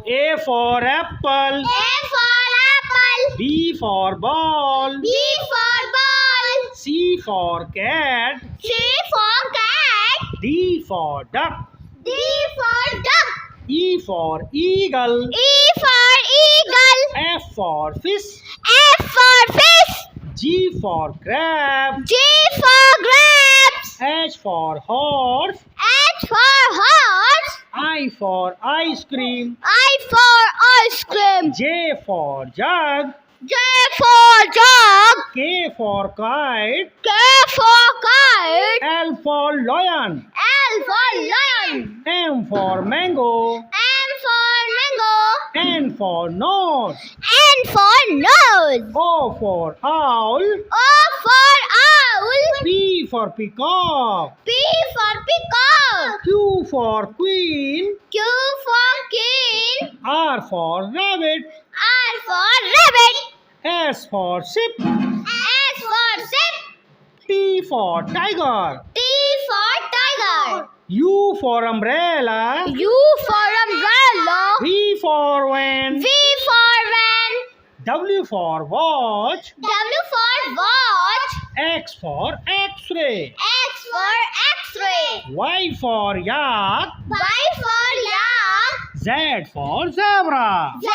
A for apple. A for apple. B for ball. B for ball. C for cat. C for cat. D for duck. D for duck. E for eagle. E for eagle. F for fish. F for fish. G for crab. G for grapes. H for horse. H for horse. I for ice cream. I for ice cream. J for jug. J for jug. K for kite. K for kite. L for lion. L for lion. M for mango. M for mango. N for nose. N for nose. O for owl. O for owl. P for peacock. P for peacock. Q for queen. Q for king. R for rabbit. R for rabbit. S for ship. S for ship. T for tiger. T for tiger. U for umbrella. U for umbrella. V for van. V for van. W for watch. W for watch. X for x-ray. X for x-ray. Y for yak. Y for yak. Z for zebra. Z